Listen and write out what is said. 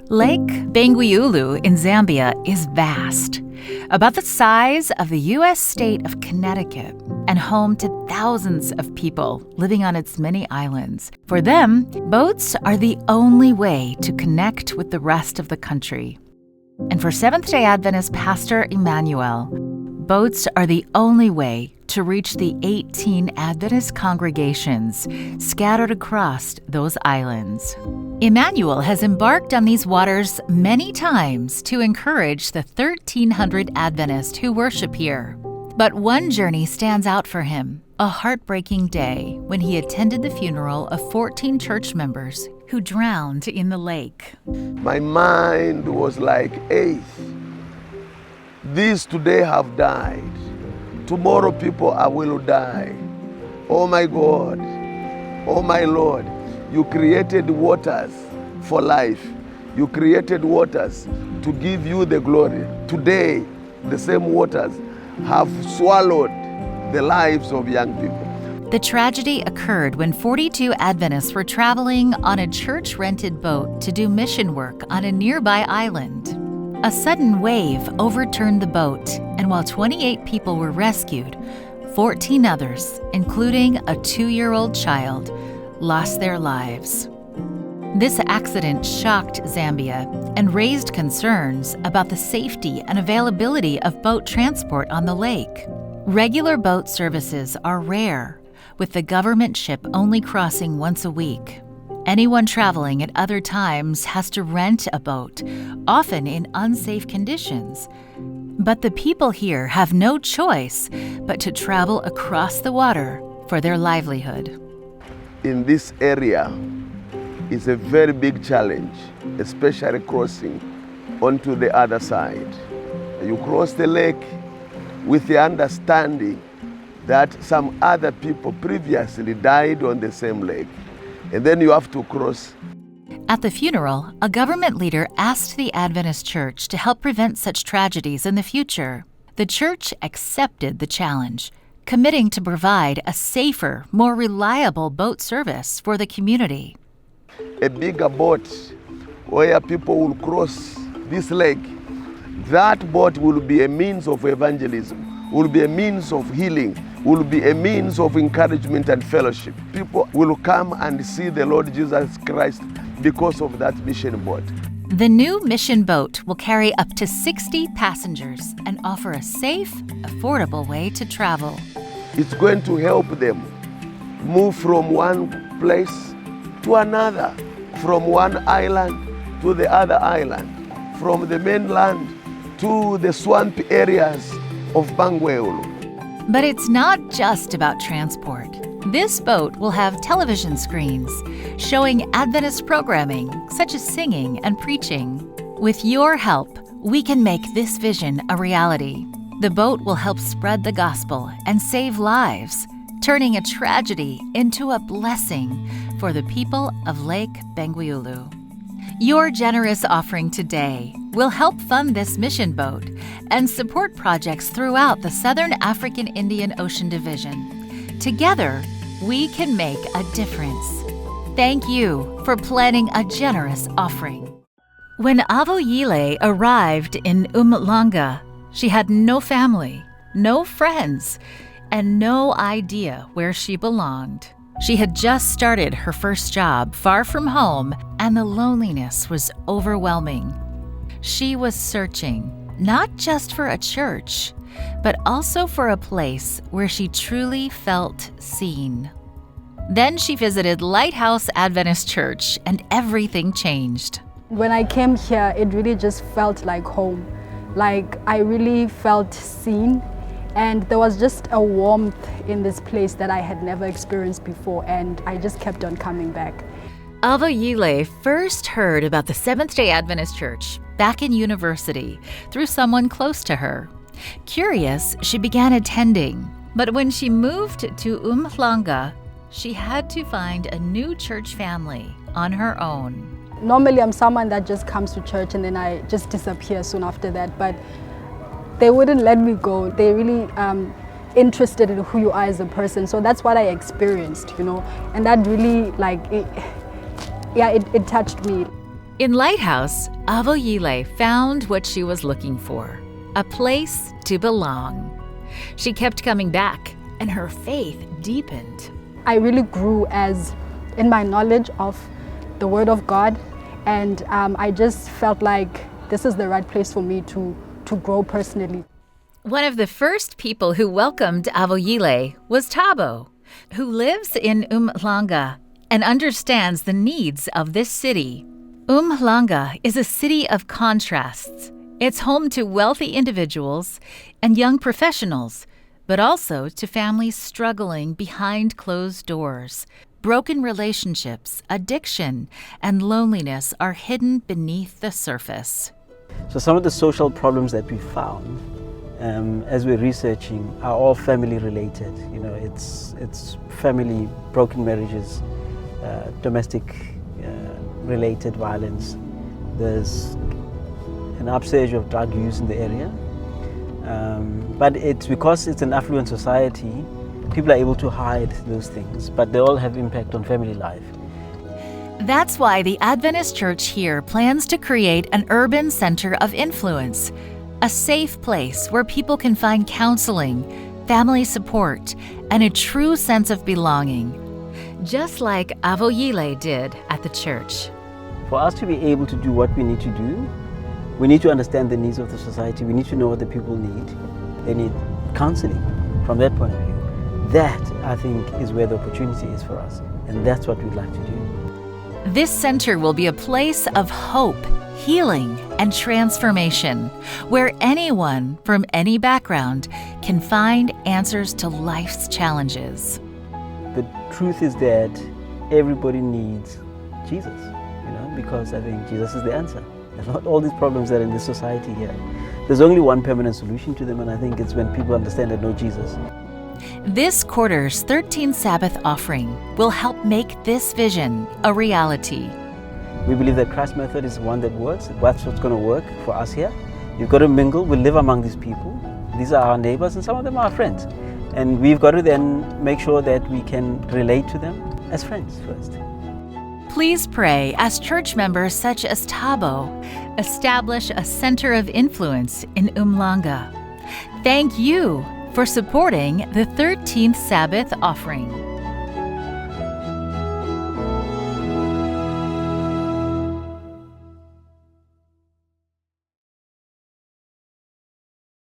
Lake Bangweulu in Zambia is vast, about the size of the U.S. state of Connecticut, and home to thousands of people living on its many islands. For them, boats are the only way to connect with the rest of the country. And for Seventh-day Adventist Pastor Emmanuel, boats are the only way to reach the 18 Adventist congregations scattered across those islands. Emmanuel has embarked on these waters many times to encourage the 1,300 Adventists who worship here. But one journey stands out for him, a heartbreaking day when he attended the funeral of 14 church members who drowned in the lake. My mind was like, hey, these today have died. Tomorrow people will die. Oh my God, oh my Lord, you created waters for life. You created waters to give you the glory. Today, the same waters have swallowed the lives of young people. The tragedy occurred when 42 Adventists were traveling on a church-rented boat to do mission work on a nearby island. A sudden wave overturned the boat, and while 28 people were rescued, 14 others, including a 2-year-old child, lost their lives. This accident shocked Zambia and raised concerns about the safety and availability of boat transport on the lake. Regular boat services are rare, with the government ship only crossing once a week. Anyone traveling at other times has to rent a boat, often in unsafe conditions. But the people here have no choice but to travel across the water for their livelihood. In this area is a very big challenge, especially crossing onto the other side. You cross the lake with the understanding that some other people previously died on the same lake, and then you have to cross. At the funeral, a government leader asked the Adventist Church to help prevent such tragedies in the future. The church accepted the challenge, committing to provide a safer, more reliable boat service for the community. A bigger boat where people will cross this lake, that boat will be a means of evangelism, will be a means of healing, will be a means of encouragement and fellowship. People will come and see the Lord Jesus Christ because of that mission boat. The new mission boat will carry up to 60 passengers and offer a safe, affordable way to travel. It's going to help them move from one place to another, from one island to the other island, from the mainland to the swamp areas of Bangweulu. But it's not just about transport. This boat will have television screens showing Adventist programming such as singing and preaching. With your help, we can make this vision a reality. The boat will help spread the gospel and save lives, turning a tragedy into a blessing for the people of Lake Bangweulu. Your generous offering today will help fund this mission boat and support projects throughout the Southern African Indian Ocean Division. Together, we can make a difference. Thank you for planning a generous offering. When Avoyile arrived in Umhlanga, she had no family, no friends, and no idea where she belonged. She had just started her first job far from home, and the loneliness was overwhelming. She was searching, not just for a church, but also for a place where she truly felt seen. Then she visited Lighthouse Adventist Church, and everything changed. When I came here, it really just felt like home. Like I really felt seen, and there was just a warmth in this place that I had never experienced before, and I just kept on coming back. Avoyile first heard about the Seventh-day Adventist Church back in university through someone close to her. Curious, she began attending, but when she moved to Umhlanga, she had to find a new church family on her own. Normally, I'm someone that just comes to church and then I just disappear soon after that, but they wouldn't let me go. They really interested in who you are as a person. So that's what I experienced, you know, and that really it touched me. In Lighthouse, Avoyile found what she was looking for, a place to belong. She kept coming back, and her faith deepened. I really grew in my knowledge of the Word of God, and I just felt like this is the right place for me to grow personally. One of the first people who welcomed Avoyile was Thabo, who lives in Umhlanga and understands the needs of this city. Umhlanga is a city of contrasts. It's home to wealthy individuals and young professionals, but also to families struggling behind closed doors. Broken relationships, addiction, and loneliness are hidden beneath the surface. So some of the social problems that we found as we're researching are all family related. You know, it's family, broken marriages, domestic related violence. There's an upsurge of drug use in the area. But it's because it's an affluent society, people are able to hide those things, but they all have impact on family life. That's why the Adventist Church here plans to create an urban center of influence, a safe place where people can find counseling, family support, and a true sense of belonging, just like Avoyile did at the church. For us to be able to do what we need to do, we need to understand the needs of the society. We need to know what the people need. They need counseling from that point of view. That, I think, is where the opportunity is for us, and that's what we'd like to do. This center will be a place of hope, healing, and transformation, where anyone from any background can find answers to life's challenges. The truth is that everybody needs Jesus, because I think Jesus is the answer. And not all these problems that are in this society here. There's only one permanent solution to them, and I think it's when people understand and know Jesus. This quarter's 13th Sabbath offering will help make this vision a reality. We believe that Christ's method is one that works. That's what's going to work for us here. You've got to mingle. We live among these people. These are our neighbors, and some of them are our friends. And we've got to then make sure that we can relate to them as friends first. Please pray as church members such as Thabo establish a center of influence in Umhlanga. Thank you for supporting the 13th Sabbath offering.